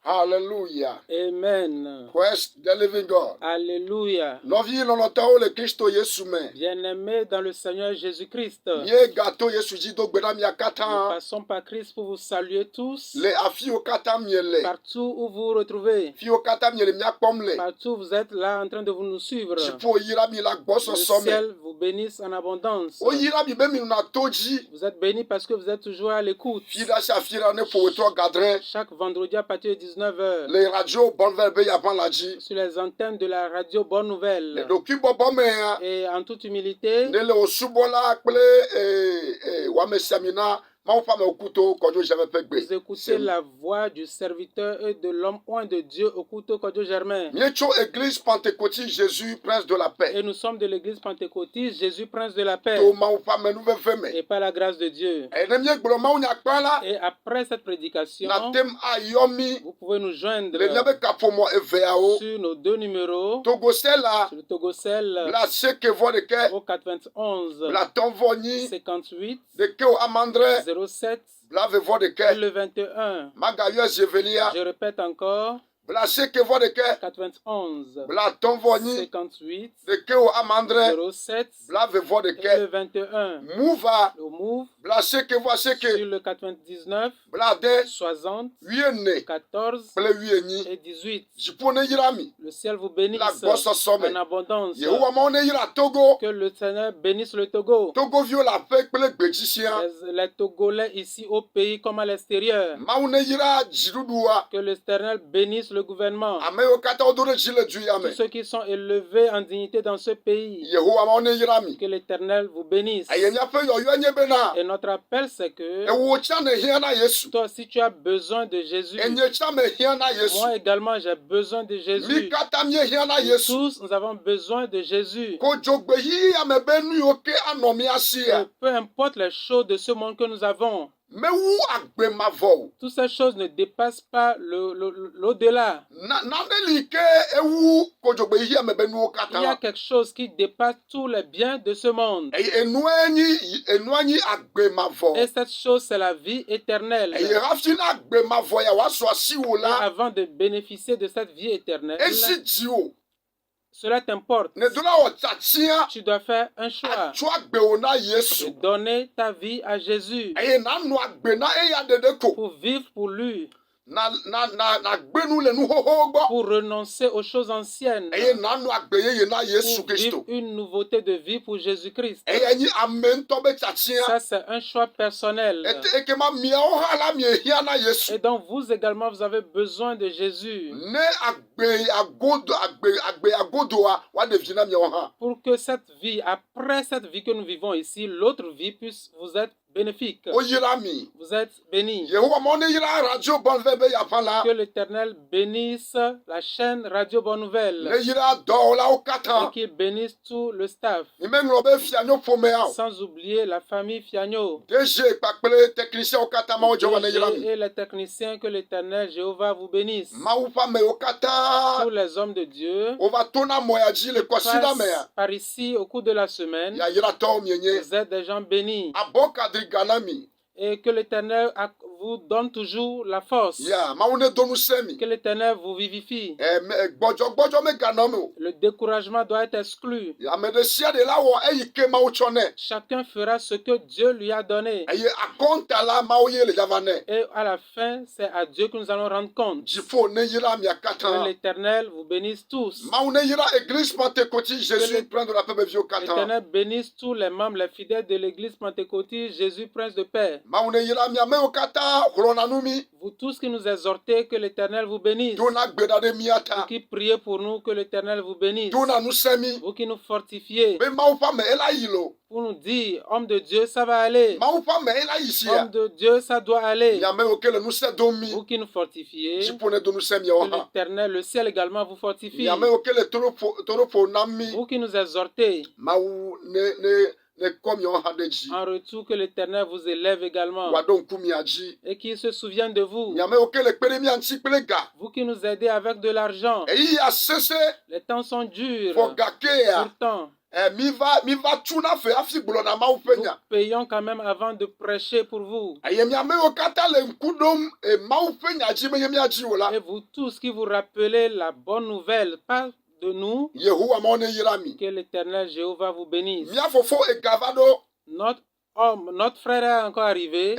Hallelujah. Amen. Praise the living God. Alléluia. Novi lolotao le Christo Yesu me. Bien-aimés dans le Seigneur Jésus-Christ, nous Nye gato Yesu jido gbeda mi akata. passons par Christ pour vous saluer tous, Le afi okata miele. partout où vous vous retrouvez, Fi okata miele mi akpomle. partout où vous êtes là en train de nous suivre. Jipo yira mi la gboso Le some. ciel vous bénisse en abondance. O yira mi be mi na toji. Vous êtes bénis parce que vous êtes toujours à l'écoute. Fida sha fira ne po wetro gadre. Chaque vendredi à partir de 19h, Le radio bonne verbe ya pan la ji. sur les antennes de la radio Bonne Le Nouvelle. doki bobo me ya. Et en toute humilité, Ne le osubola kple wame samina. Ma fa me okuto kojo jamais pe gbe. vous écoutez la voix du serviteur et de l'homme oint de Dieu au couteau Kodio Germain. Miecho église pentecôtiste Jésus prince de la paix. Et nous sommes de l'église pentecôtiste Jésus Prince de la paix. To ma fa me nou feme. Et par la grâce de Dieu. Ene mie gboro ma unya kpala. Et après cette prédication, Na tem ayomi vous pouvez nous joindre le nyabe kapomo eveo. sur nos deux numéros, Togo sela sur le Togocel la seke vo de ke au 91 la tonvoni 58 de ke o amandre 07 la ve vo de et ke le 21. magayo jevelia Je répète encore, la seke vo de ke 91 la tonvoni 58 de ke o amandre 07 la ve vo de et ke le 21. mouva Le Move la seke vo seke sur le 99 la de 60 wiene 14 ple wieni et 18. jipone yirami Le ciel vous bénisse la gosso some en abondance. Yehowa ma one yira Togo Que le Seigneur bénisse le Togo. Togo vio la paix ple gbejisia Les Togolais ici au pays comme à l'extérieur. ma one yira jirudua Que l'Éternel bénisse le gouvernement. ameyo kata odore jile du Tous yame ceux qui sont élevés en dignité dans ce pays. Yehowa ma one yirami Que l'Éternel vous bénisse. ayenya pe yo yo nyebena Et notre appel c'est que ewo cha ne hiana Yesu toi si tu as besoin de Jésus, enye cha me hiana Yesu moi également j'ai besoin de mi Jésus. kata mi hiana Yesu Tous nous avons besoin de Jésus. ko jogbe yi amebenu oke anomi Et asia peu importe les choses de ce monde que nous avons, me wu agbe mavo toutes ces choses ne dépassent pas l'au-delà. na neli ke ewu ko jogbe yi amebenu Il y a okata quelque chose qui dépasse tous les biens de ce monde. enuanyi agbe mavo Et cette chose, c'est la vie éternelle. eye rafina agbe mavo ya wa so asiwo Et la avant de bénéficier de cette vie éternelle, esi dio cela t'importe. ne dola o tsatia Tu dois faire un choix atu agbe ona de Yesu donner ta vie à Jésus eye na nu agbe na eya dede ko pour vivre pour lui, na gbenu le nu hoho gbo pour renoncer aux choses anciennes, eye na nu agbe yeye na Yesu pour vivre Kristo une nouveauté de vie pour Jésus-Christ. eye nyi amento be tsatia Ça, c'est un choix personnel. ete ekema mia o hala mi ehia na Yesu Et donc, vous également, vous avez besoin de Jésus ne agbe agodo a wa de vina mi o ha pour que cette vie, après cette vie que nous vivons ici, l'autre vie puisse vous être bénéfique. o yira mi Vous êtes bénis. Yehowa mo ne yira radio bon verbe ya pala Que l'Éternel bénisse la chaîne Radio Bonne ne Nouvelle yira do la o et kata qu'il bénisse tout le staff, ni me ngro be fianyo pome a sans oublier la famille Fiagno DG pakpele technicien o kata ma o jowa ne yira mi et les techniciens. Que l'Éternel Jéhovah vous bénisse. ma u pa me o kata Tous les hommes de Dieu o va tona moya ji le kwasida me passent par ici au cours de la semaine. ya yira to mienye Vous êtes des gens bénis. abokadri ganami Et que l'Éternel vous donne toujours la force. ya ma une donu semi Que l'Éternel vous vivifie. gbojo me ganami o Le découragement doit être exclu. ya me de sia de la wo eyi ke ma o chone Chacun fera ce que Dieu lui a donné. eye akonta la ma o ye le javane Et à la fin, c'est à Dieu que nous allons rendre compte. jifo ne yira mi Que akata l'Éternel vous bénisse tous. ma une yira église pentecôtiste Jésus prendre la paix vio kata L'Éternel bénisse tous les membres, les fidèles de l'Église pentecôtiste Jésus Prince de paix. ma une yira mi ame o kata corona numi Vous tous qui nous exhortez, que l'Éternel vous bénisse. dona gbeda de Vous miata qui priez pour nous, que l'Éternel vous bénisse. dona nu semi Vous qui nous fortifiez, be ma u pa me ela yilo pour nous dire, homme de Dieu, ça va aller. ma u pa me ela yisia Homme de Dieu, ça doit aller. ya me o kele nu se domi Vous qui nous fortifiez, jipone donu semi que o ha l'Éternel, le ciel également vous fortifie. ya me o kele toro nami Vous qui nous exhortez, ma u ne komi o ha de ji en retour que l'Éternel vous élève également wa don kumi aji et qu'il se souvienne de vous. ya me o kele pere mi anti pele ga Vous qui nous aidez avec de l'argent, eyi ya sese les temps sont durs. fo gake ya Pourtant, mi va tuna fe afi gblɔ na mawu ƒe Nous nya payons quand même avant de prêcher pour vous. eye miamewo katã le ŋku ɖom mawu ƒe nya dzi menye míadzi o la Et vous tous qui vous rappelez la bonne nouvelle, pas de nous, yehowa mawo ne yra mi que l'Éternel Jéhovah vous bénisse. mia fofo gava ɖo Notre homme, notre frère est encore arrivé.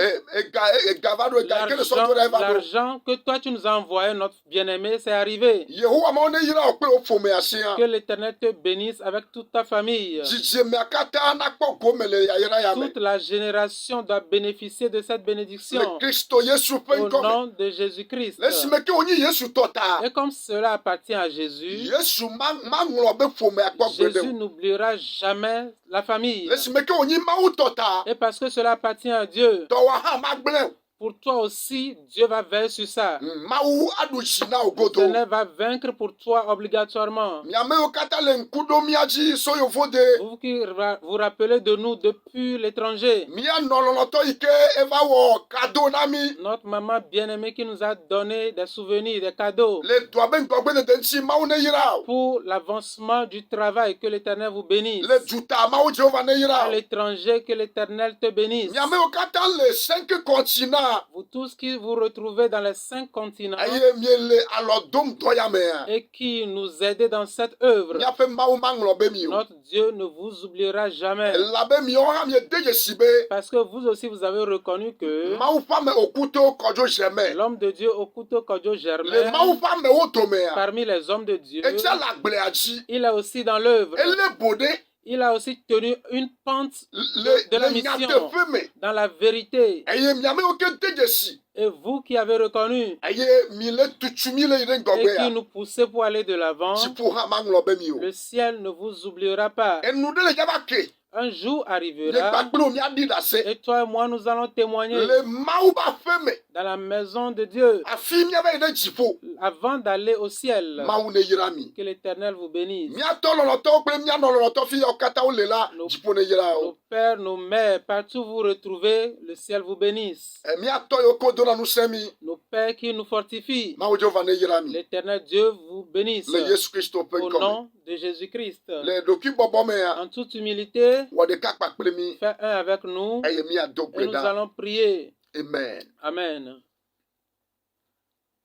gava ɖo ega ke le sɔdo ɖe va ɖo L'argent que toi tu nous as envoyé, notre bien-aimé, c'est arrivé. yehowa mawo ne yra wo kple wo ƒomea sia Que l'Éternel te bénisse avec toute ta famille. dzidzemea katã nakpɔ gome le yayra ya me Toute la génération doit bénéficier de cette bénédiction. le kristo yesu ƒe Au ŋkɔ me nom de Jésus-Christ. le esime ke wonyi yesu tɔ ta Et comme cela appartient à Jésus, yesu maŋlɔ be ƒomea kpɔ gbe Jésus ɖe o n'oubliera jamais la famille. le esime ke wonyi mawu tɔ ta Et parce que cela appartient à Dieu, tɔwa hã magblẽ o pour toi aussi, Dieu va veiller sur ça. mawu aɖu dzi na wo godo L'Éternel va vaincre pour toi obligatoirement. miamewo katã le ŋku ɖom mía dzi soyovo de Vous qui vous rappelez de nous depuis l'étranger, mía nɔ lɔlɔtɔ yi ke eva wɔ kado na mi notre maman bien-aimée qui nous a donné des souvenirs, des cadeaux le dua be ŋgɔgbedede ŋuti mawu ne yra o pour l'avancement du travail. Que l'Éternel vous bénisse. le duta mawu jehova ne yra À o l'étranger, que l'Éternel te bénisse. miamewo katã le 5 continents Vous tous qui vous retrouvez dans les 5 continents eye miele alɔ dom dɔ ya mea et qui nous aidez dans cette œuvre, míaƒe mawu maŋlɔ be mi o notre Dieu ne vous oubliera jamais. elabe miawo hã miede dzesi be Parce que vous aussi, vous avez reconnu que mawu ƒe ame okuto kɔdzo zeme l'homme de Dieu au couteau Kodjo le Germain, mawu ƒe amewo domea parmi les hommes de Dieu, etsia le agblea dzi il est aussi dans l'œuvre. ele bo ɖe Il a aussi tenu une pente le de la le mission nyateƒe me dans la vérité. eye miamewo ke de dzesi Et vous qui avez reconnu eye mi le tutu mi le yi ɖe et ŋgɔgbea qui nous poussez pour aller de l'avant, dziƒo hã maŋlɔ be mi o le ciel ne vous oubliera pas. enu ɖe le dzava ke Un jour nye arrivera kpakple wo míaɖi ɖe ase et toi et moi nous allons témoigner le mawu ƒe aƒe me dans la maison de Dieu afi míava yi ɖe dziƒo avant d'aller au ciel. mawu ne yra mi Que l'Éternel vous bénisse. míatɔ lɔlɔtɔwo kple míanɔ lɔlɔtɔ fi yawo katã wole la dziƒo ne yra o Nos pères, nos mères, partout où vous retrouvez, le ciel vous bénisse. míatɔ yiwo ke dona ŋusẽ mi Nos pères qui nous fortifient, mawu jehova ne yra mi l'Éternel Dieu vous bénisse. le yesu kristo ƒe Au ŋkɔ me nom de Jésus-Christ. le ɖokuibɔbɔ mea En toute humilité, wɔ ɖeka kpakple mi fais un avec nous eye míado et gbe nous ɖa allons prier. amen Amen.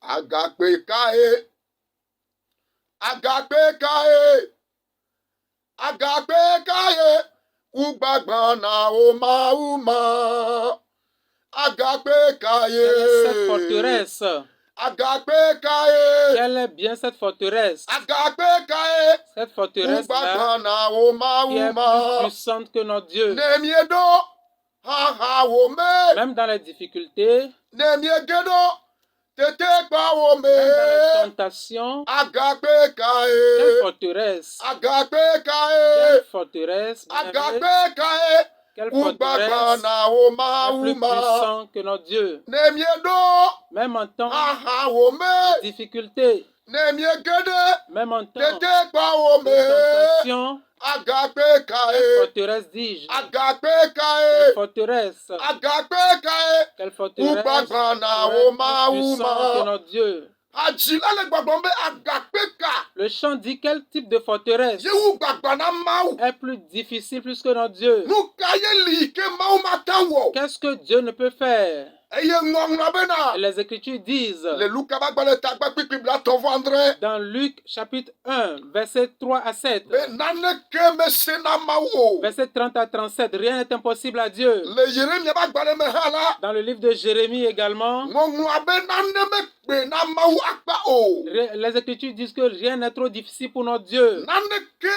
agakpe kae agakpe kae agakpe kae kugbagba na o mawu ma agakpe Quelle est cette kae forteresse? agakpe kae Quelle est bien cette forteresse? agakpe kae Cette forteresse-là kugbagba na o qui mawu est plus ma puissante que notre Dieu. ne mieɖo haha wo me Même dans les difficultés, ne miege ɖo tete kpa wo même dans les me tentations, agakpe quelle kae forteresse? agakpe Quelle kae forteresse? bien-aimé? agakpe kae Quelle kugbagba forteresse na wo est mawu plus ma puissant que notre Dieu? ne mieɖo Même en temps haha wo me de difficulté, ne miege ɖe même en temps tete kpa wo de me tentation, agakpe quelle kae forteresse dis-je? agakpe Quelle kae forteresse? agakpe kae Quelle forteresse kugbagba na est wo plus mawu puissant que ma notre Dieu? adzila le gbɔgblɔm be agakpe ka Le chant dit quel type de forteresse yewu gbagba na mawu est plus difficile plus que notre Dieu? nu ka ye li ke mawu mata wɔ Qu'est-ce que Dieu ne peut faire? eye ŋɔŋlɔ bena Et les Écritures disent le luka ƒe agbalẽ ta kpe kpikpi bla tɔ̃ andre dans Luc chapitre 1, versets 3 à 7, be naneke mese na mawu o versets 30 à 37, rien n'est impossible à Dieu. le yeremia ƒe agbalẽ me hã la Dans le livre de Jérémie également, ŋɔŋlɔa be nane mekpe na mawu akpa o les Écritures disent que rien n'est trop difficile pour notre Dieu. naneke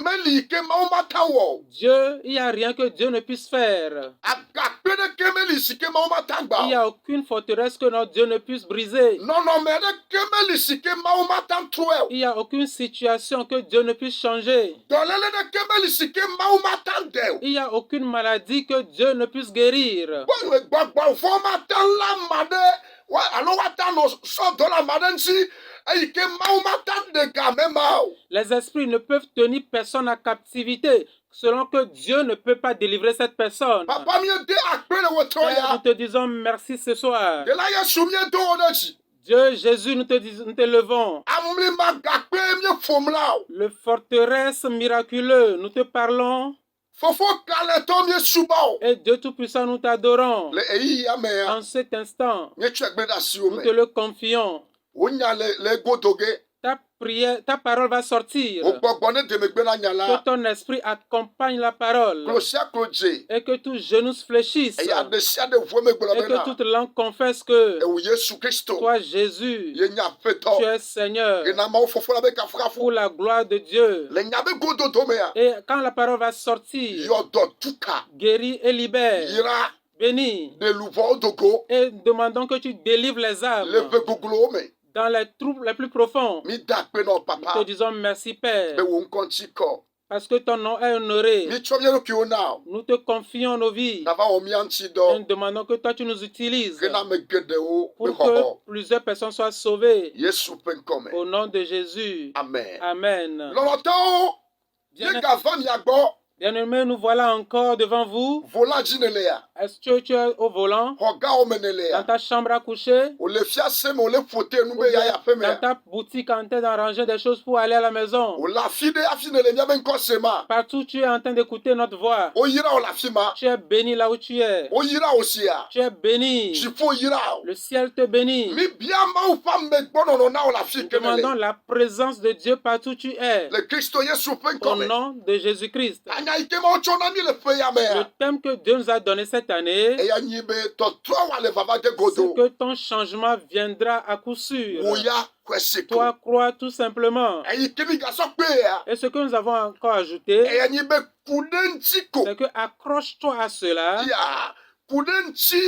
meli ke mawu mata wɔ Dieu, il n'y a rien que Dieu ne puisse faire. agakpe ɖeke meli si ke mawu mata Il gba n'y o a aucune forteresse que notre Dieu ne puisse briser. nɔnɔme ɖeke meli si ke mawu mata trɔe o Il n'y a aucune situation que Dieu ne puisse changer. dɔléle ɖeke meli si ke mawu mata ɖe o Il n'y a aucune maladie que Dieu ne puisse guérir. gbɔgbɔvɔ mata la ma ɖe alo woata nɔ sɔdɔ la ma ɖe ŋuti eyi ke mawu mata ɖe game ma o Les esprits ne peuvent tenir personne à captivité selon que Dieu ne peut pas délivrer cette personne. papa miede akpe le wòtrɔ Père, nous ya te disons merci ce soir. de la yesu miedo wo ɖe dzi Dieu Jésus, nous te levons. Amlima gakpe mi fomla. Le forteresse miraculeux, nous te parlons. Fofo kaleto mi subao. Et Dieu Tout-Puissant, nous t'adorons. Le eyi ya me ya. En cet instant, Mi chekbe da si nous te ome. le confions. Onya le godoge. Ta prière, ta parole va sortir. Ogbogbo de megbe na Que nyala. ton esprit accompagne la parole. Klosia kloje. Et que tous genoux se fléchissent. E ya de sia de vo megbe Et que na. toute langue confesse que E wo Yesu Kristo. toi, Jésus, Ye nya feto. tu es Seigneur. E na ma fofo la be ka frafu. Pour la gloire de Dieu. Le nyabe gododo me ya. Et quand la parole va sortir, Yodo tuka. guéris et libère. Yira Bénis. de louvo dogo. Et demandons que tu délivres les âmes Le be guglo me. dans les troubles les plus profonds. Mi dakpe no Nous papa. te disons merci, Père, Be wo nkonti ko. parce que ton nom est honoré. Mi chomye ki ona. Nous te confions nos vies. Na va o mi anti Et do. nous demandons que toi, tu nous utilises Gena me gede o. pour Be que ho. plusieurs personnes soient sauvées. Yesu pen come. Au nom de Jésus. Amen. Amen. Lọ́lọ́tọ́ o. Ye Bien- gava mi agbo. Bien-aimés, nous voilà encore devant vous. Vola jinele ya. Est-ce que tu es au volant, Hoga o menele dans ya. ta chambre à coucher, O le fia se me o le fote nu ou be ya bien ya fe me dans ya. ta boutique en train d'arranger des choses pour aller à la maison? O la fi de afine le nyabe nko sema. Partout, tu es en train d'écouter notre voix. O yira o la fi ma. Tu es béni là où tu es. O yira o si ya. Tu es béni. Jifo yira o. Le ciel te bénit. Mi bia ma ou fam me gbono no na o la fi Nous demandons kenele. la présence de Dieu partout où tu es. Le Kristo Yesu pen Au come. nom de Jésus-Christ. Anya ike ma o chona mi le fe ya me Le ya. thème que Dieu nous a donné cette année, E ya nyibe to tro wa le vava de c'est godo. que ton changement viendra à coup sûr. Wo ya kwesiko. Toi, crois tout simplement. E ike mi ga so pe ya. Et ce que nous avons encore E ajouté, ya nyibe kudentiko. c'est que accroche-toi à cela, Ya kudenti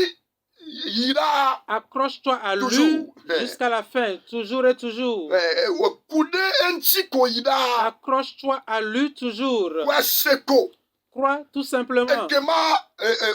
yira. accroche-toi à lui Toujours. jusqu'à la fin, toujours et toujours. Wo kude entiko yira. Accroche-toi à lui toujours. Kwesiko. Crois tout simplement. Ekema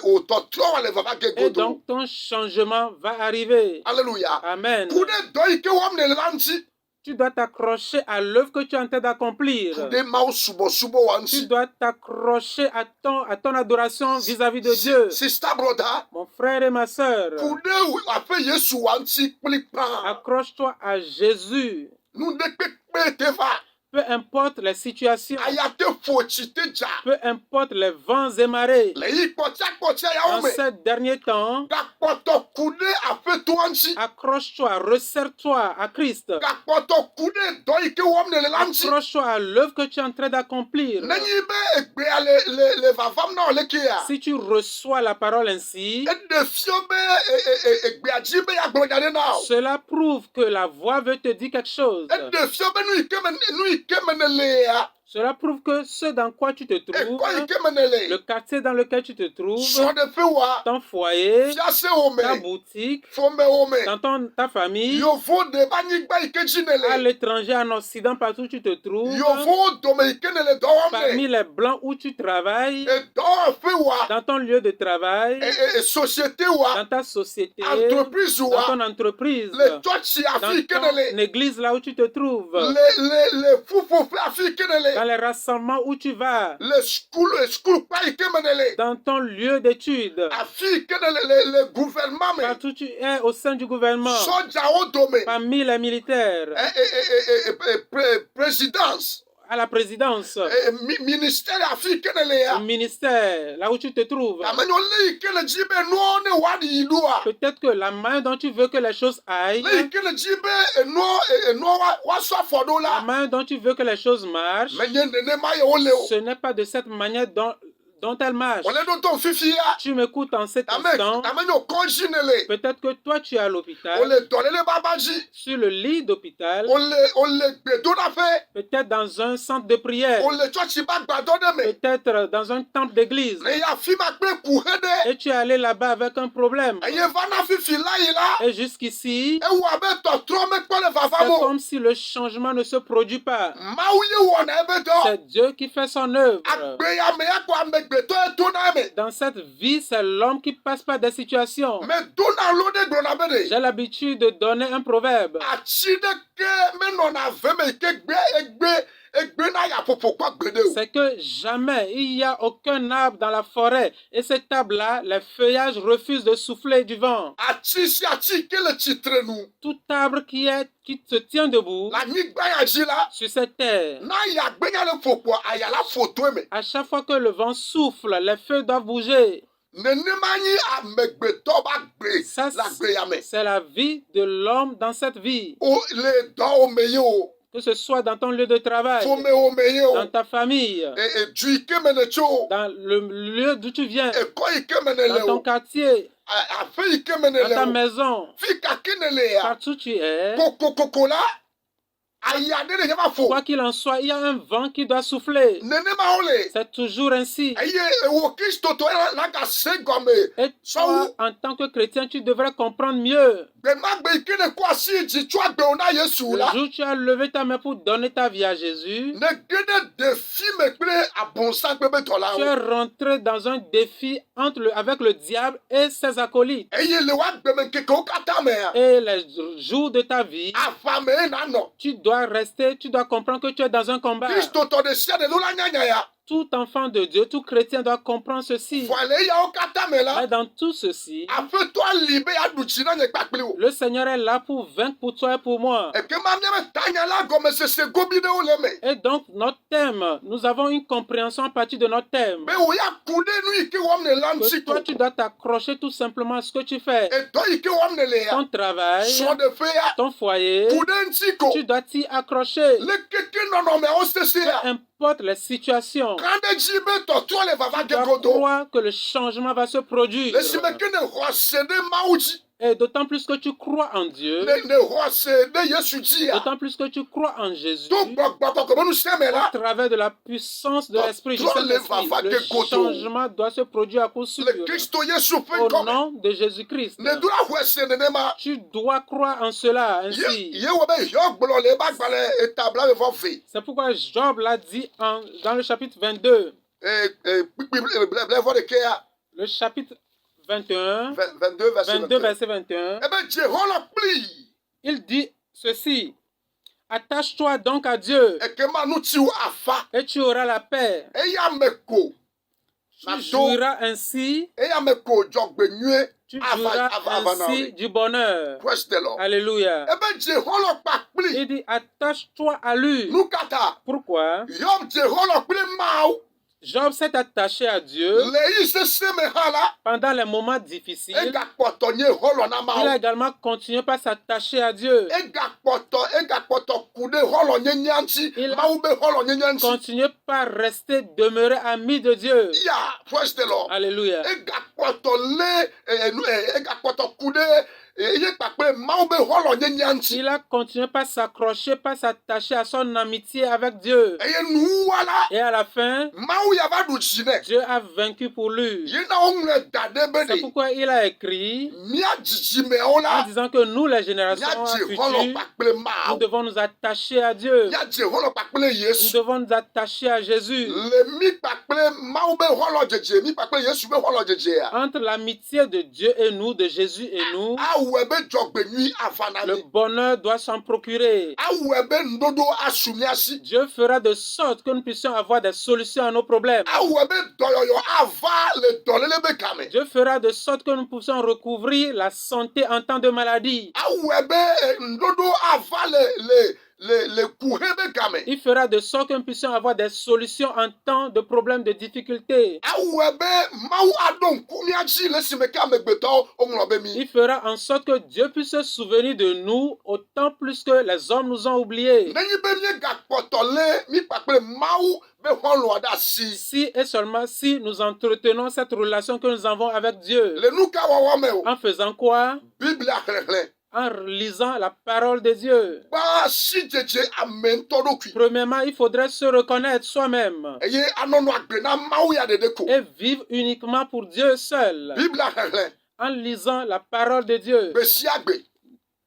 o to tro wa le vava de Et godo. donc ton changement va arriver. Alléluia. Amen. Kude do ike wam ne lanti. Tu dois t'accrocher à l'œuvre que tu es en train d'accomplir. Kude ma o subo subo Tu wansi. dois t'accrocher à ton adoration vis-à-vis de Dieu. Sister brother. Mon frère et ma sœur, Kude ape Yesu wanti kpli pan. accroche-toi à Jésus. Nou de kpe te va. Peu importe les situations, Ayate fochi te ja. peu importe les vents et marées. Le yi kpotia ya En ome. ces derniers temps, Gakpoto kude ape to wansi. accroche-toi, resserre-toi à Christ. Gakpoto kude do ike wam ne le lanti. Accroche-toi à l'œuvre que tu es en train d'accomplir. Nenyi be egbe ya le vavam na ole ke ya. Si tu reçois la parole ainsi, E de fio be egbe aji be ya glonyade na. cela prouve que la voix veut te dire quelque chose. E de fio be nu ike menele ya. Cela prouve que ce dans quoi tu te E trouves, kwa ike menele. le quartier dans lequel tu te trouves, So de fe wa. ton foyer, Fiase ta ome. boutique, Fome ome. dans ta famille, Yovo de banyigba ike à jinele. l'étranger, en Occident, partout où tu te trouves, Yovo dome ike nele do parmi wame. les blancs où tu travailles, E do fe wa. dans ton lieu de travail, Société wa. dans ta société, Entreprise dans wa. ton entreprise, Le church dans afi ton kenele. église là où tu te trouves, Le fufu afi dans kenele. les rassemblements où tu vas, Le school pa ike menele. dans ton lieu d'études, Afi kenele le gouvernement me. partout où tu es au sein du gouvernement, Soja o dome. parmi les militaires, Présidence. à la présidence, Ministère afi kenele ya. au ministère, là où tu te trouves. Amenyo le ike le jibe no ne wadi yidua. Peut-être que la main dont tu veux que les choses aillent, Le ike le jibe no wa so fodo la la. main dont tu veux que les choses marchent, Menye nene ma ye ole o. ce n'est pas de cette manière dont elle marche. Ole do ton fifi ya. Tu m'écoutes en cet instant. Amenyo konjinele. Peut-être que toi, tu es à l'hôpital, Ole dolele babaji. sur le lit d'hôpital, Ole gbedo na fe. peut-être dans un centre de prière, Ole church ba gbado de me. peut-être dans un temple d'église, Ne ya fi ma pe ku hede. et tu es allé là-bas avec un problème. Eye va na fifi la yi la. Et jusqu'ici, E wa be to tro me ko le c'est vavamo. comme si le changement ne se produit pas. Mawu ye wo na ebe do. C'est Dieu qui fait son œuvre. Agbe ya me ya ko amegbeto e to na me. Dans cette vie, c'est l'homme qui passe par des situations. Me do na lo de gbo na be de. J'ai l'habitude de donner un proverbe. Achi de ke me no na ve me ke gbe egbe egbe na ya popo kwa gbede o. c'est que jamais il n'y a aucun arbre dans la forêt. Et cet arbre-là, les feuillages refusent de souffler du vent. Ati si ati ke le titre nu. Tout arbre qui se tient debout La nyigba ya dzi la. sur cette terre, Na ya gbe nya le popo aya la photo me. à chaque fois que le vent souffle, les feuilles doivent bouger. Nenema nyi amegbeto ba gbe Ça, la gbe ya me. c'est la vie de l'homme dans cette vie. O le do o me ye o. Que ce soit dans ton lieu de travail, Fo me o me ye o. dans ta famille, E du ike me ne tso. dans le lieu d'où tu viens, E ko ike me ne dans le ton o. quartier, Afe ike me ne dans ta le o. maison, Fi ka ke ne le ya. partout où tu es. Koko la. Aya de ne yama fo. Quoi qu'il en soit, il y a un vent qui doit souffler. Nenema o le. C'est toujours ainsi. Eye ewo Kristo to la ka se gome. Et toi, en tant que chrétien, tu devrais comprendre mieux. Gbe ma gbe ike ne ko asi dzi tso agbe ona Yesu Le la. jour où tu as levé ta main pour donner ta vie à Jésus, Ne gede defi me kple abonsa gbe be to la tu o. es rentré dans un défi avec le diable et ses acolytes. Eye le wa gbe me keke o kata me a. Et les jours de ta vie, Afa me na no. tu dois comprendre que tu es dans un combat. Kristo to de sia de lo la nyanya ya. Tout enfant de Dieu, tout chrétien doit comprendre ceci. Voile ya o kata me la. Mais dans tout ceci, Afe to libe ya du dzi na nye kpakple o. le Seigneur est là pour vaincre pour toi et pour moi. E ke ma mia me tanya la gome se gobi de o le me. Et donc, notre thème, nous avons une compréhension à partir de notre thème. Be o ya kude nu ike wam ne Que lanti toi, ko. tu dois t'accrocher tout simplement à ce que tu fais. E do ike wam ne le ya. Ton travail, So de fe ya. ton foyer, Kude nti ko. tu dois t'y accrocher. Le keke nono me o se se Peu ya. importe les situations, Kande jibe to to le vava tu dois gegodo. croire que le changement va se produire. Le si me kene hosede mauji. Et d'autant plus que tu crois en Dieu, Ne hosede Yesu ji ya. d'autant plus que tu crois en Jésus, Donc gbagba ko nu se me à la. travers de la puissance de l'Esprit du Contrôle Saint-Esprit, les le vavages changement doit se produire à coup sûr. Le Kristo Yesu fe Au comme. nom de Jésus-Christ, Ne dura hosede ne ma. tu dois croire en cela ainsi. Ye wo be yo gbolo le ba gbale etabla me vo fe. C'est pourquoi Job l'a dit dans le chapitre 22. Pipi ble vo de ke ya. Le chapitre 21, 22 verset 22 21. verset 21, Eh ben Jehova pli. il dit ceci: attache-toi donc à Dieu E ke ma nu ti o afa. et tu auras la paix. E ya me ko. Tu jouiras ainsi, E ya me ko jogbe nue. tu jouiras ainsi du bonheur. Praise the Lord. Alléluia. Eh ben Jehova pa pli. Il dit attache-toi à lui. Nu kata. Pourquoi? Yom Jehova pli mau. Job s'est attaché à Dieu Le yi se me hala. pendant les moments E difficiles. ga poto nye holo na Il a mau. également continué par s'attacher à Dieu. E ga poto kude holo nye nyanti. Il a Mau be holo nye nyanti. Continuez par rester demeuré ami de Dieu. Ya, praise the Lord. Alléluia. E ga poto le e ga poto kude ye kpakpe mau be holo nye nyanti. Il a continué par s'accrocher, par s'attacher à son amitié avec Dieu. E ye nu wala. Et à la fin, Mau ya va du jine. Dieu a vaincu pour lui. Ye na ongle dade C'est bede. pourquoi il a écrit Mia jiji me en ola. disant que nous, les générations Mia Jehova futures, kpakpe nous mau. devons nous attacher à Dieu. Mia Jehova kpakpe Nous Yesu. devons nous attacher à Jésus. Le mi kpakpe mau be holo jeje. Mi kpakpe Yesu be holo jeje ya. Entre l'amitié de Dieu et nous, de Jésus et nous, Awe be jogbe nui avana le mi. bonheur doit s'en procurer. Awe be ndodo asumi asi. Dieu fera de sorte que nous puissions avoir des solutions à nos problèmes. Awe be doyoyo ava le dolele be kame. Dieu fera de sorte que nous puissions recouvrir la santé en temps de maladie. Awe be ndodo ava le kuhe be kame. Il fera de sorte que nous puissions avoir des solutions en temps de problèmes, de difficultés. Awe be mau adon kumiaji le sime kame beto omlo be mi. Il fera en sorte que Dieu puisse se souvenir de nous autant plus que les hommes nous ont oubliés. Nenyi be mi gakpotole mi kpakpe mau be holo ada si. Si et seulement si nous entretenons cette relation que nous avons avec Dieu. Le nuka wawa me o. En faisant quoi? Bible akhlekhle. En lisant la parole de Dieu. Ba si jeje amen todokui. Premièrement, il faudrait se reconnaître soi-même Eye anono agbe na mau ya dedeko. et vivre uniquement pour Dieu seul. Bible akhlekhle. En lisant la parole de Dieu. Be si agbe.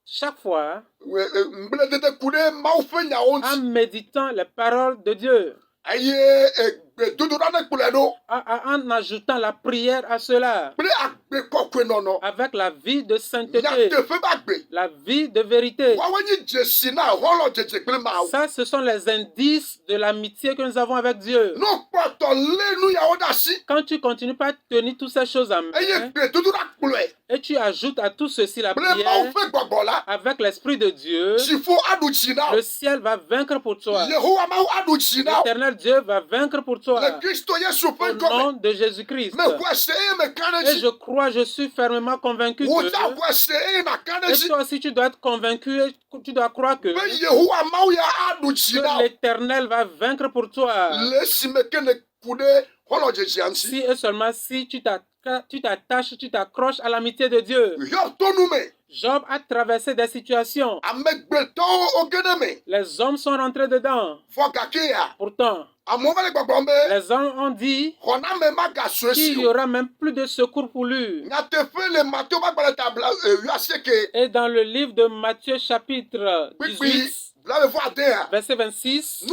Chaque fois, Mble dede kude mau fe nya en onti. méditant les paroles de Dieu, Eye egbe dodo na kule do. en ajoutant la prière à cela, Mble gbe kɔkɔe nɔnɔ avec la vie de sainteté, nyateƒe ba gbe la vie de vérité. woawoe nye dzesi na hɔlɔ dzedze kple mawu Ça, ce sont les indices de l'amitié que nous avons avec Dieu. no kpɔtɔ lé nu yawo ɖe asi Quand tu continues pas à tenir toutes ces choses en eye main gbedodoɖa kplɔe et tu ajoutes à tout ceci la kple mawu prière ƒe gbɔgbɔ la avec l'Esprit de Dieu, dziƒo aɖu dzi na le wo ciel va vaincre pour toi. yehowa mawu aɖu dzi na wo L'éternel Dieu va vaincre pour toi. le kristo yesu ƒe Au ŋkɔ nom me de Jésus-Christ. meƒo ese eye meka ɖe Et je dzi crois, je suis fermement convaincu wò que, dza ƒo ese eye naka ɖe et dzi toi aussi tu dois être convaincu, et tu dois croire que be yehowa mawu ya aɖu dzi na wo l'Éternel va vaincre pour toi. le esime ke ne ku ɖe xɔlɔ dzedzia ŋuti Si et seulement si tu t'attaches, tu t'accroches à l'amitié de Dieu. Hiob to nu me Job a traversé des situations. amegbetɔwo wo ge ɖe me Les hommes sont rentrés dedans. fɔ gake ya Pourtant, amewo va le gbɔgblɔm be les hommes ont dit xɔname magasue qu'il si y o aura même plus de secours pour lui. nyateƒe le Matthieu ƒe agbalẽ tabla 8 Et dans le livre de Matthieu chapitre 18, blaeve adea verset 26,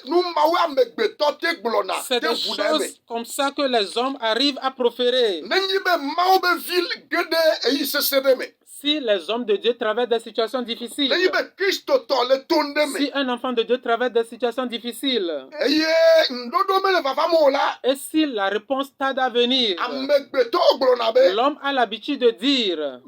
numawoe amegbetɔ te gblɔna c'est te des ʋu ɖe me choses comme ça que les hommes arrivent à proférer. nenyi be mawo be vi ge ɖe eyi sesẽ ɖe me Si les hommes de Dieu traversent des situations difficiles, nenyi be kristotɔ le ton ɖe me si un enfant de Dieu traverse des situations difficiles, eye ŋɖoɖo mele vavam o la et si la réponse tarde à venir, amegbetɔwo gblɔna be l'homme a l'habitude de dire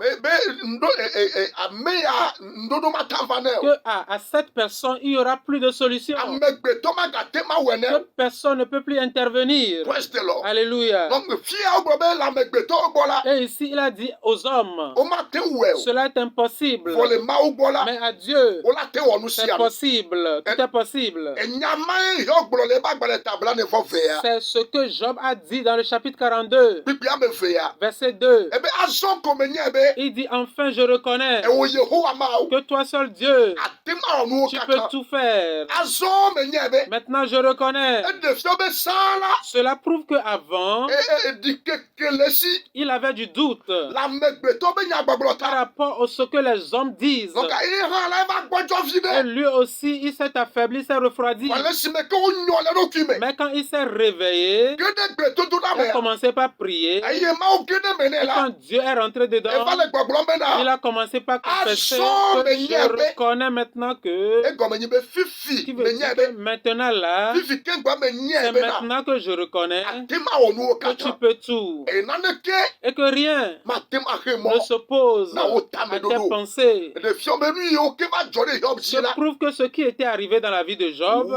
ame ya ŋɖoɖo matam va nɛ o que à cette personne, il n'y aura plus de solution, amegbetɔ magate ma wɔ que nɛ personne ne peut plus intervenir. praise the Lord Alléluia. donc fiawo gblɔ be le amegbetɔwo gbɔ la Et ici, il a dit aux hommes, womate wɔe o cela est impossible, vɔ le mawu gbɔ la mais à Dieu, wolate wɔ nu c'est sia nu possible, tout est possible. enyamae Hiob gblɔ le ebe agbalẽ tabla ne fɔ vea C'est ce que Job a dit dans le chapitre 42, kpikpi ame vea verset 2. ebe azɔ ko menye be Il dit, enfin je reconnais ewo yehowa mawu que toi seul Dieu, ate ma wɔ nuwo tu peux katã tout faire. azɔ menye be Maintenant je reconnais. eɖe fia be sã la Cela prouve qu'avant, edi keke le si il avait du doute le amegbetɔ be nyagbɔgblɔ par ta rapport à ce que les hommes disent. donc eyi hã la eva gbɔdzɔ vi Et ɖe lui aussi, il s'est affaibli, s'est refroidi. wale esime ke wonyɔ le eɖokui me Mais quand il s'est réveillé, ge ɖe gbedodoɖa il a mea commencé par prier. eye mawu ge ɖe me nɛ Et la quand Dieu est rentré dedans, eva le gbɔgblɔm il bena a commencé par confesser Azɔ que menye je be- reconnais maintenant que, egɔme nyi be qui fifi veut dire menye que be maintenant là, fifi ke gba menye c'est bena maintenant que je reconnais ate ma wɔ nuwo que tu katã peux tout eye naneke et que rien mate ma xe ne mɔ s'oppose Na wo à tame tes dodo. pensées. ɖe fiɔ be nu yiwo ke va dzɔ ɖe Hiob Je dzi la prouve que ce qui était arrivé dans la vie de Job,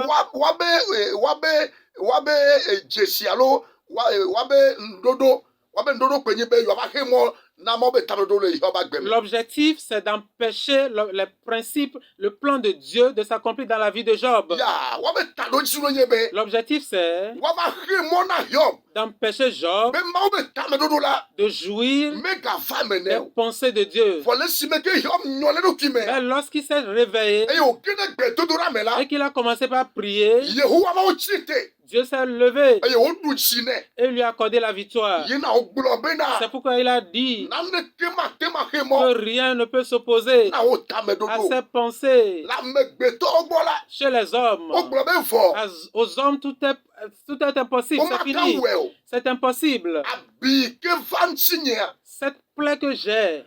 woabe dzesi alo woabe ŋɖoɖo kpe nyi be yewoava xe mɔ na mɔ be taɖoɖo le Hiob agbe me l'objectif c'est d'empêcher les principes, le plan de Dieu de s'accomplir dans la vie de Job. ya woabe taɖodzi nye be L'objectif c'est woava xe mɔ na Hiob d'empêcher Job be mawo be tameɖoɖo la de jouir megava me des nɛ o pensées de Dieu. vɔ le esime ke Hiob nyɔ le eɖokui me Mais lorsqu'il s'est réveillé eye wòge ɖe gbedodoɖa me la et qu'il a commencé par prier, Yehowa mawo tsi te Dieu s'est levé eye woɖu dzi nɛ et lui a accordé la victoire. yina wogblɔ bena C'est pourquoi il a dit naneke mate ma xe que mɔ rien ne peut s'opposer na wo à tameɖoɖo ses pensées. le amegbetɔwo gbɔ la Chez les hommes, wogblɔ be vɔ aux hommes, tout est impossible, c'est womata fini. wɔe o C'est impossible. abi ke va ŋutinyea Cette plaie que j'ai,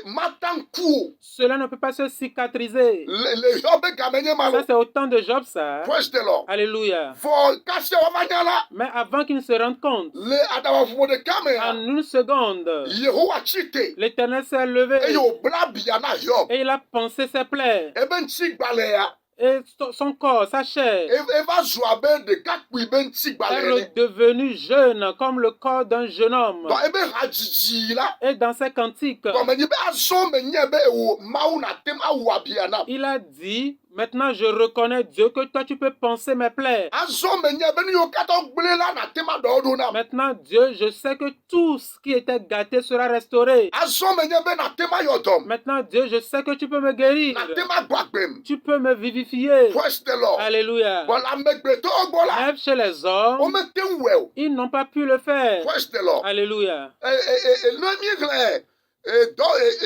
mata ŋku o cela ne peut pas se cicatriser. le Hiob be game nye ma Ça, lo c'est au temps de Job, ça. praise the Lord Alléluia. vɔ kase wava nya la Mais avant qu'il ne se rende compte, le aɖabaƒoƒo ɖeka en mea une seconde, Yehowa tsi te l'Éternel s'est levé eye wòbla abia na Hiob et il a pensé ses plaies. ebe ŋutigbalẽa Et son corps, sa chair, eva zu abe ɖekakpui be est ŋutigbalẽ ene redevenu jeune comme le corps d'un jeune homme. donc ebe hadzidzi la Et dans ses cantiques, gɔme nyi be azɔ menye be ewo mawu natem awu abia nam il a dit, maintenant je reconnais Dieu que toi tu peux penser mes plaies. azɔ menye be nu yiwo katã gblẽ la natem aɖɔ ɖo nam Maintenant Dieu, je sais que tout ce qui était gâté sera restauré. azɔ menye be natem ayɔ dɔm Maintenant Dieu, je sais que tu peux me guérir. natem agbɔ agbem Tu peux me vivifier. praise the Lord Alléluia. bɔn le amegbetɔwo gbɔ la Même chez les hommes, womete ŋu wɔe o ils n'ont pas pu le faire. praise the Lord Alléluia. ne míexlẽ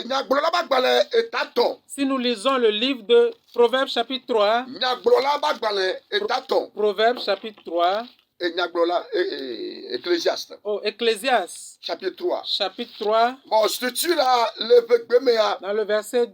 nyagblɔla ƒe agbalẽ etatɔ̃ Si nous lisons le livre de Proverbes chapitre 3, nyagblɔla ƒe agbalẽ etatɔ̃ Proverbes chapitre 3, Et Nyaglola, Ecclésiaste, Au Ecclésiaste, chapitre 3. chapitre 3, Bon, structure là, le Vekbemea, dans le verset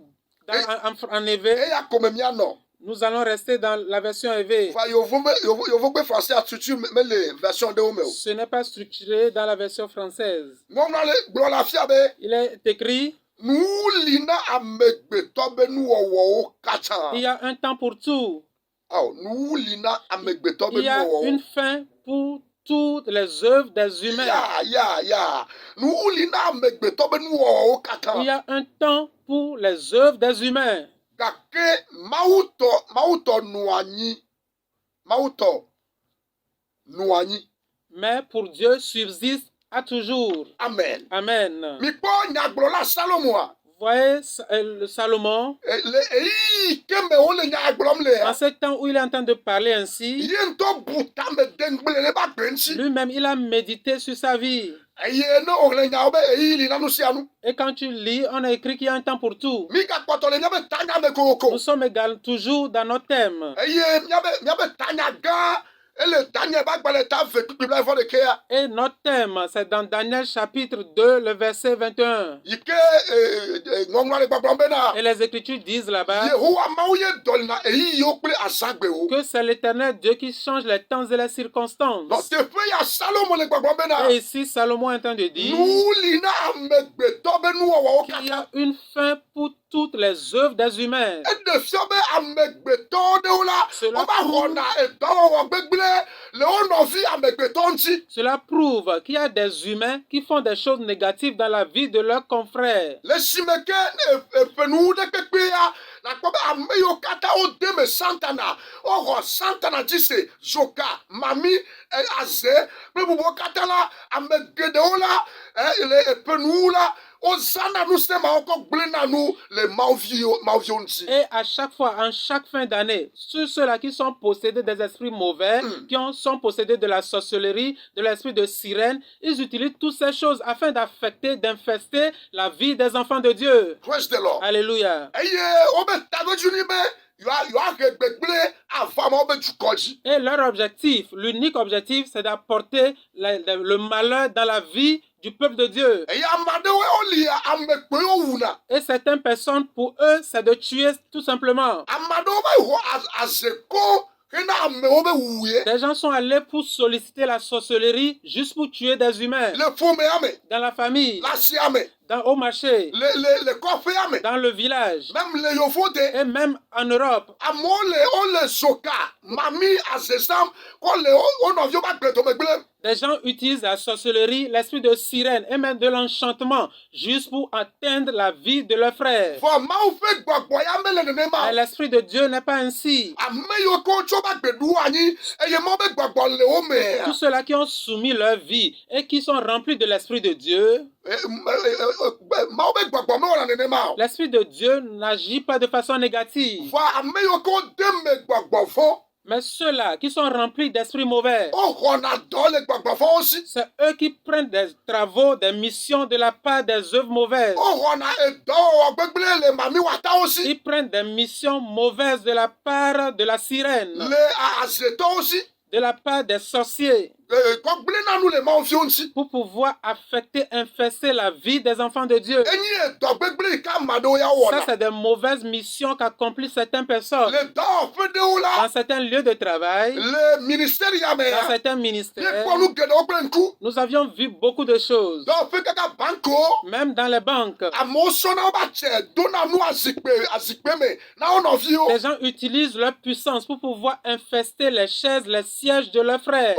en et éveil, ya komemia non. nous allons rester dans la version éveil. Enfin, Yovo français a structure, mais les versions de Homeo. Ce n'est pas structuré dans la version française. Mon glola fiabe, Il est écrit, nous lina amegbeto be nous wo kacha. il y a un temps pour tout. Oh, nous lina amegbeto be Il y a nous une fin pour toutes les œuvres des humains. Ya. Nous lina amegbeto be nous wo Il kacha. y a un temps pour les œuvres des humains. Gake mauto nuanyi. Mauto nuanyi. Mais pour Dieu subsiste à toujours. Amen. Amen. Mikpo nyaglola Salomo. Vous voyez Salomon, en ce temps où il est en train de parler ainsi, lui-même il a médité sur sa vie. Et quand tu lis, on a écrit qu'il y a un temps pour tout. Nous sommes également toujours dans notre thème. Et notre thème, c'est dans Daniel chapitre 2, le verset 21. Et les Écritures disent là-bas que c'est l'Éternel Dieu qui change les temps et les circonstances. Et ici, Salomon est en train de dire qu'il y a une fin pour toutes les œuvres des humains. Cela prouve qu'il y a des humains qui font des choses négatives dans la vie de leurs confrères. Et à chaque fois, en chaque fin d'année, ceux-là qui sont possédés des esprits mauvais, sont possédés de la sorcellerie, de l'esprit de sirène, ils utilisent toutes ces choses afin d'affecter, d'infester la vie des enfants de Dieu. Praise the Lord. Alléluia. Et leur objectif, l'unique objectif, c'est d'apporter le malheur dans la vie du peuple de Dieu. Et certaines personnes, pour eux, c'est de tuer tout simplement. Des gens sont allés pour solliciter la sorcellerie juste pour tuer des humains. Dans la famille, au marché, dans le village, et même en Europe. Des gens utilisent la sorcellerie, l'esprit de sirène et même de l'enchantement juste pour atteindre la vie de leurs frères. Mais l'esprit de Dieu n'est pas ainsi. Tous ceux-là qui ont soumis leur vie et qui sont remplis de l'esprit de Dieu, l'esprit de Dieu n'agit pas de façon négative. Mais ceux-là qui sont remplis d'esprits mauvais, c'est eux qui prennent des travaux, des missions de la part des œuvres mauvaises. Ils prennent des missions mauvaises de la part de la sirène, de la part des sorciers, pour pouvoir affecter, infester la vie des enfants de Dieu. Ça, c'est des mauvaises missions qu'accomplissent certaines personnes dans certains lieux de travail, dans certains ministères. Nous avions vu beaucoup de choses, même dans les banques. Les gens utilisent leur puissance pour pouvoir infester les chaises, les sièges de leurs frères.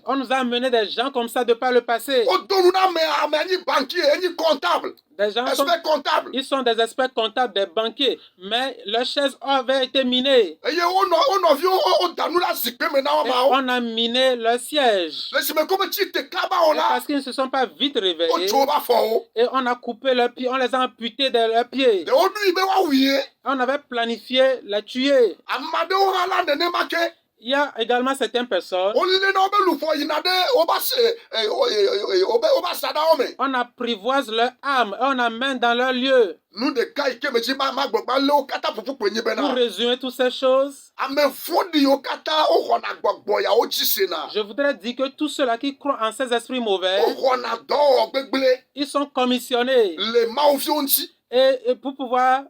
On nous a amené des gens comme ça de par le passé. Des gens ils sont des experts comptables, des banquiers, mais leurs chaises avaient été minées. Et on a miné leur siège. Parce qu'ils ne se sont pas vite réveillés. Et on a coupé leurs pieds, on les a amputés de leurs pieds. On avait planifié les tuer. Il y a également certaines personnes. On apprivoise leur âme et on amène dans leur lieu. Pour résumer toutes ces choses, je voudrais dire que tous ceux-là qui croient en ces esprits mauvais, ils sont commissionnés. Et pour pouvoir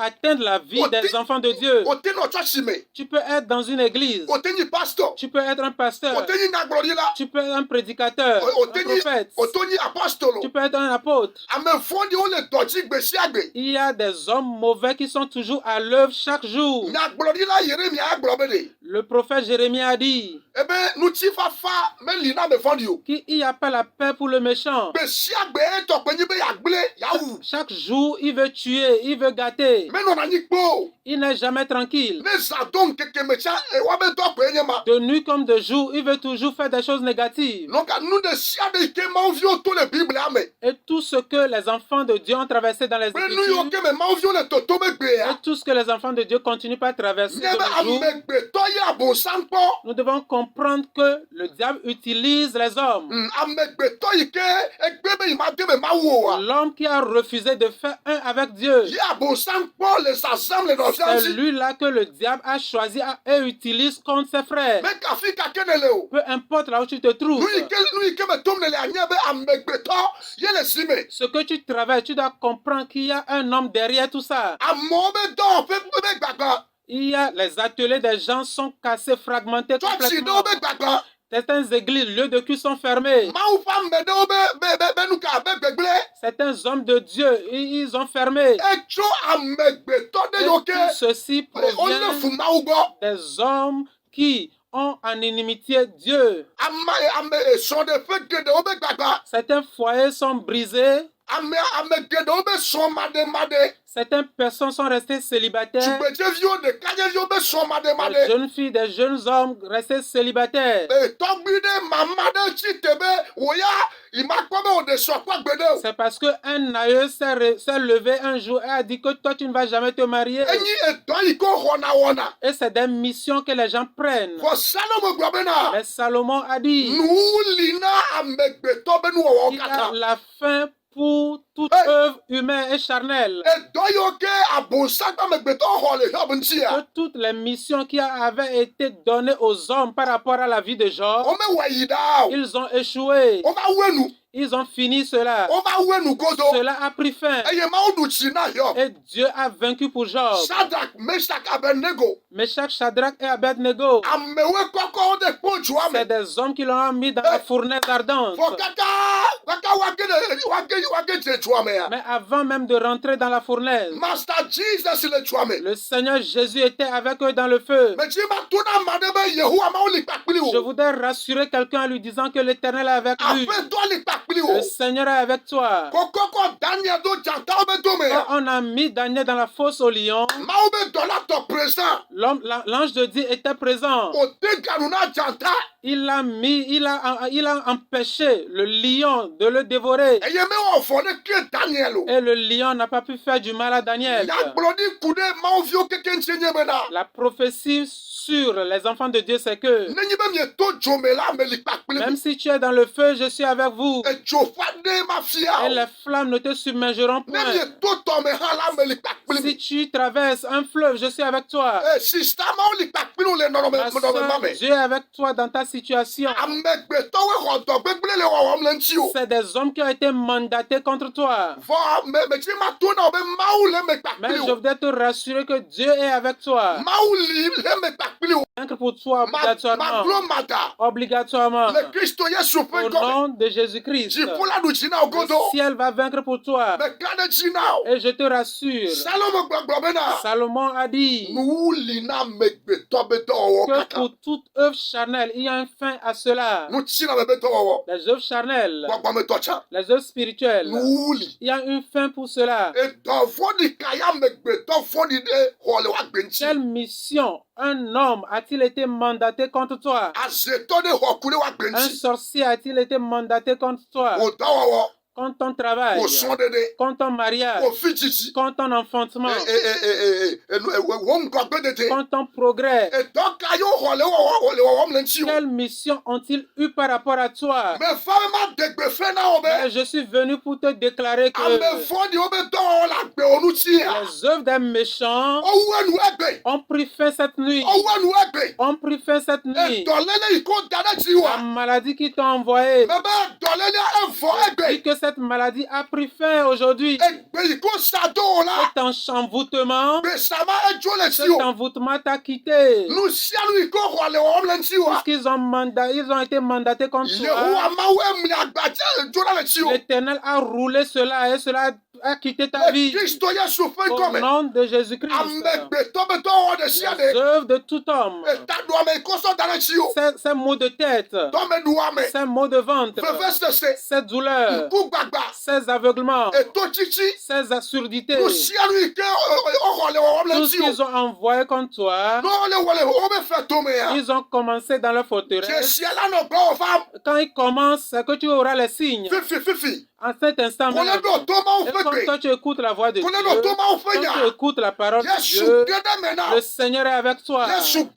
atteindre la vie des enfants de Dieu. Tu peux être dans une église. Tu peux être un pasteur. Tu peux être un prédicateur, un prophète. Tu peux être un apôtre. Il y a des hommes mauvais qui sont toujours à l'œuvre chaque jour. Le prophète Jérémie a dit qu'il n'y a pas la paix pour le méchant. Chaque jour, il veut tuer, il veut gâter. Il n'est jamais tranquille. De nuit comme de jour, il veut toujours faire des choses négatives. Et tout ce que les enfants de Dieu ont traversé dans les Écritures, et tout ce que les enfants de Dieu continuent à traverser de nos jours, nous devons comprendre que le diable utilise les hommes. L'homme qui a refusé de faire un avec Dieu, c'est lui-là que le diable a choisi et utilise contre ses frères. Peu importe là où tu te trouves, ce que tu travailles, tu dois comprendre qu'il y a un homme derrière tout ça. Il y a les ateliers des gens sont cassés, fragmentés complètement. Certaines églises, lieux de culte sont fermés. Certains hommes de Dieu, ils ont fermé. Et tout ceci provient des hommes qui ont en inimitié Dieu. Certains foyers sont brisés. Certaines personnes sont restées célibataires. Des jeunes filles, des jeunes hommes restés célibataires. C'est parce qu'un aïeux s'est levé un jour et a dit que toi tu ne vas jamais te marier. Et c'est des missions que les gens prennent. Mais Salomon a dit il y a la fin pour toute œuvre humaine et charnelle. Que toutes les missions qui avaient été données aux hommes par rapport à la vie de Job, ils ont échoué. Ils ont fini cela. Cela a pris fin. Et Dieu a vaincu pour Job. Meshach, Shadrach et Abednego. C'est des hommes qui l'ont mis dans la fournaise ardente. Mais avant même de rentrer dans la fournaise, le Seigneur Jésus était avec eux dans le feu. Je voudrais rassurer quelqu'un en lui disant que l'Éternel est avec lui. Le Seigneur est avec toi. Quand on a mis Daniel dans la fosse au lion, l'ange de Dieu était présent. Il a empêché le lion de le dévorer. Et le lion n'a pas pu faire du mal à Daniel. La prophétie sur les enfants de Dieu, c'est que même si tu es dans le feu, je suis avec vous. Et les flammes ne te submergeront point. Si tu traverses un fleuve, je suis avec toi. Ma soeur, Dieu est avec toi dans ta situation. C'est des hommes qui ont été mandatés contre toi. Mais je voudrais te rassurer que Dieu est avec toi. Pour toi obligatoirement. Au nom de Jésus-Christ, le ciel va vaincre pour toi. Et je te rassure, Salomon a dit que pour toute œuvre charnelle, il y a un fin à cela. Les œuvres charnelles, les œuvres spirituelles, il y a une fin pour cela. Quelle mission un homme a-t-il été mandaté contre toi? Un sorcier a-t-il été mandaté contre toi? quand ton travail, quand ton mariage, quand ton enfantement, quand ton progrès, quelle mission ont-ils eu par rapport à toi? Mais je suis venu pour te déclarer que les œuvres des méchants ont pris fin cette nuit. Ont pris fin cette nuit. La maladie qui t'a envoyé, dit que cette maladie a pris fin aujourd'hui. Cet envoûtement t'a quitté. Puisqu'ils ont été mandatés contre toi. L'Éternel a roulé cela et cela a quitté ta vie. Au nom de Jésus-Christ. Les œuvres de tout homme. Ces maux de tête. Ces maux de ventre. Ces douleurs. Ces aveuglements. Ces absurdités. Tout ce qu'ils ont envoyé contre toi. Ils ont commencé dans leur forteresse. Quand ils commencent, c'est que tu auras les signes. En cet instant même, et quand toi tu écoutes la voix de Dieu, quand tu écoutes la parole de Dieu, le Seigneur est avec toi. Jésus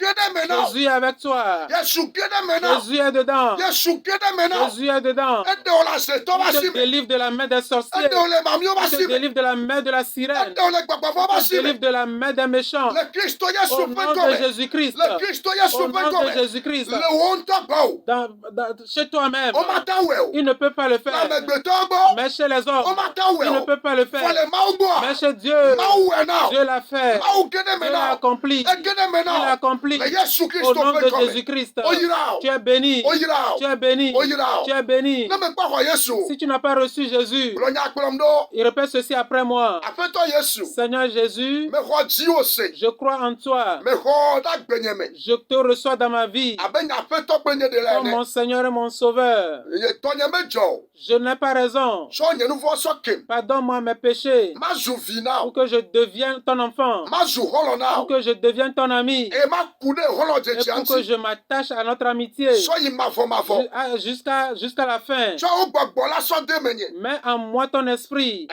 est avec toi. Jésus est dedans. Jésus est dedans. Il te délivre de la main des sorciers. Il te délivre de la main de la sirène. Il te délivre de la main des méchants. Au nom de Jésus-Christ. Au nom de Jésus-Christ. Chez toi-même, il ne peut pas le faire. Mais chez les hommes, il ne peut pas le faire. Mais chez Dieu, Dieu l'a fait. Dieu l'a accompli. Il l'a accompli. Au nom de Jésus-Christ. Tu es béni. Tu es béni. Tu es béni. Si tu n'as pas reçu Jésus, il répète ceci après moi. Seigneur Jésus, je crois en toi. Je te reçois dans ma vie comme mon Seigneur et mon Sauveur. Je n'ai pas raison. Pardonne-moi mes péchés pour que je devienne ton enfant, pour que je devienne ton ami et pour que je m'attache à notre amitié jusqu'à la fin. Mets en moi ton esprit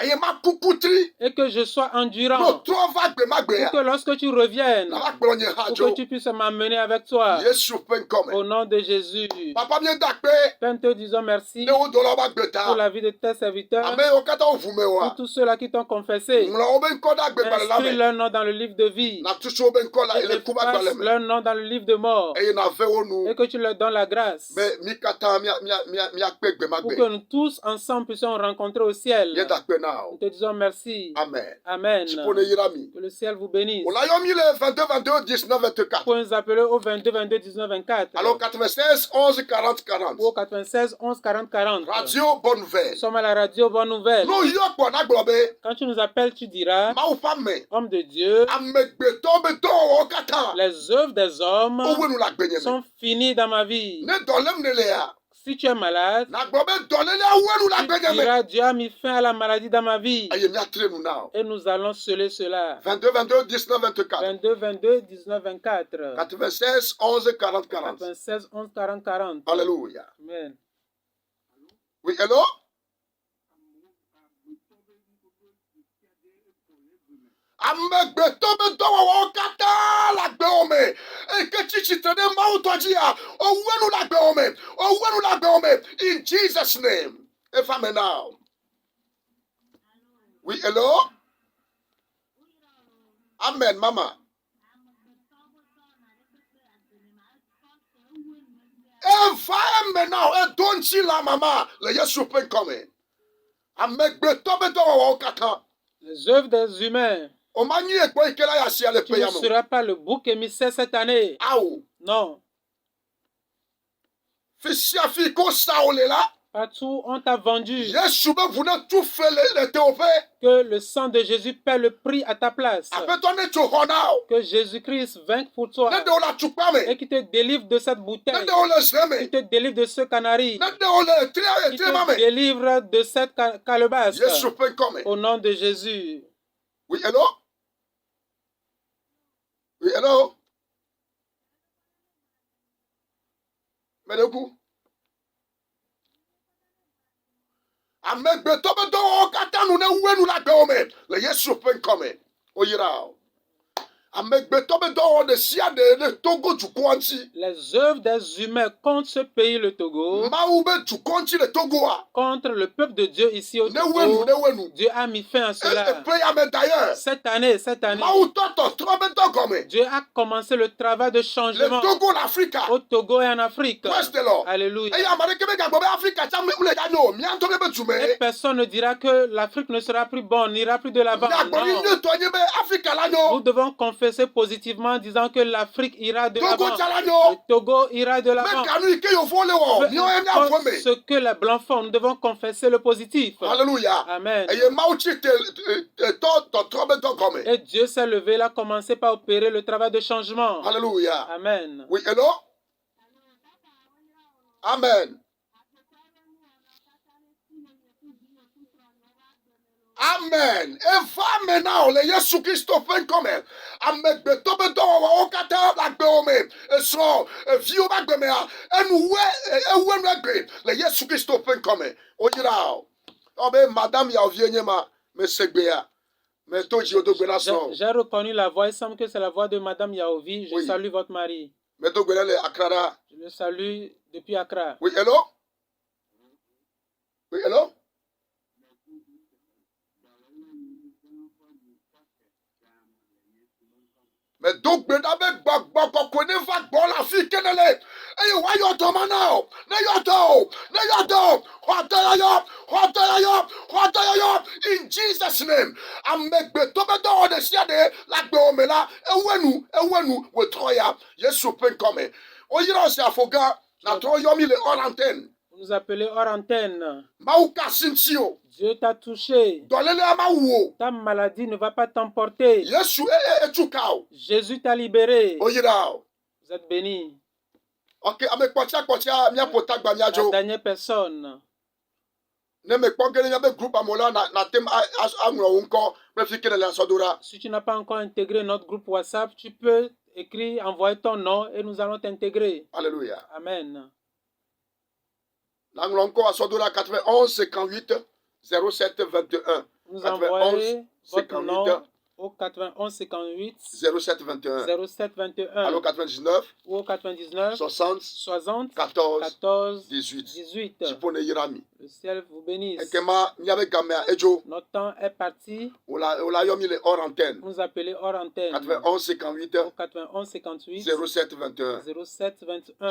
et que je sois endurant pour que lorsque tu reviennes, pour que tu puisses m'amener avec toi. Au nom de Jésus. Père, te disons merci pour la vie de tes serviteurs, pour tous ceux-là qui t'ont confessé. Inscris leur nom dans le livre de vie et efface leur nom dans le livre de mort et que tu leur donnes la grâce pour que nous tous ensemble puissions rencontrer au ciel. Nous te disons merci. Amen. Amen. Que le ciel vous bénisse. Vous pouvez nous appeler au 22 22 19 24. Alors 96 11 40 40. Au 96 11 40 40. Radio Bonne Nouvelle. Nous sommes à la radio Bonne Nouvelle. Quand tu nous appelles, tu diras, homme de Dieu, les œuvres des hommes sont finies dans ma vie. Si tu es malade, tu diras, Dieu a mis fin à la maladie dans ma vie. Et nous allons sceller cela. 22 22 19 24. 22 22 19 24. 96 11 40 40. 96 11 40 40. Alléluia. Amen. Oui, hello? In Jesus' name. If I'm now. Oui, hello? Amen, mama. Maintenant, et don't see la maman, le Yesu peut coming. Les œuvres des humains. Tu ne seras pas le bouc émissaire cette année. Non. Partout on t'a vendu. Que le sang de Jésus paie le prix à ta place. Que Jésus-Christ vainque pour toi. Et qui te délivre de cette bouteille. Qui te délivre de ce canari. Qui te délivre de cette calebasse. Au nom de Jésus. Oui, hello? Oui, hello? Amegbeto bedo kata nu ne wenu la gome. Le Yesu pen come. Oyira. Les œuvres des humains contre ce pays, le Togo, contre le peuple de Dieu ici au Togo, Dieu a mis fin à cela. Cette année, Dieu a commencé le travail de changement au Togo et en Afrique. Alléluia. Et personne ne dira que l'Afrique ne sera plus bonne, n'ira plus de l'avant. Nous devons confesser positivement en disant que l'Afrique ira de l'avant, le Togo ira de l'avant. Ce que les blancs font, nous devons confesser le positif. Alléluia. Amen. Et Dieu s'est levé, il a commencé par opérer le travail de changement. Alléluia. Amen. Oui, hello? Amen. Amen. Et va maintenant, le Yesu Christ fait comme elle. Amen. Beto beto wa okata la beome. Et so, vieux ba bemea. Et nous le Yesu Christ fait comme elle. Oyira. Obe madame ya vienne ma me segbea. J'ai reconnu la voix, il semble que c'est la voix de Madame Yaovi. Je salue votre mari. Je le salue depuis Accra. Oui, hello? Oui, hello? Mais donc, la fille qui est là, in Jesus' name, vous nous appelez hors antenne. Dieu t'a touché. Ta maladie ne va pas t'emporter. Jésus t'a libéré. Vous êtes béni. La dernière personne. Si tu n'as pas encore intégré notre groupe WhatsApp, tu peux écrire, envoyer ton nom et nous allons t'intégrer. Alléluia. Amen. L'anglonco à Sodora 91 58 07 21. Vous envoyez votre nom au 91 58 07 21. 07 21. Alors 99. Ou au 99. 60. 60. 14. 18. Le ciel vous bénisse. Notre temps est parti. Vous nous appelez hors antenne. 91 58. Au 91 58. 07 21. 07 21.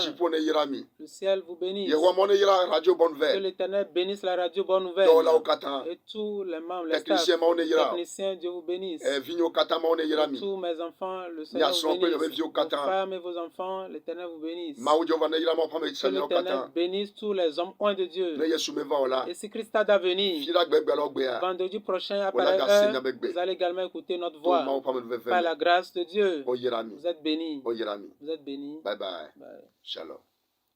Le ciel vous bénisse. Que l'Éternel bénisse la radio Bonne Nouvelle. Et tous les membres, les techniciens, Dieu vous bénisse. Et tous mes enfants, le Seigneur vous bénisse. Vos femmes et vos enfants, l'Éternel vous bénisse. Que l'Éternel bénisse tous les hommes oints de Dieu. Et si Christ a d'avenir, vendredi prochain, après heure, vous allez également écouter notre voix. Par la grâce de Dieu, vous êtes bénis. Vous êtes bénis. Bye bye. Shalom.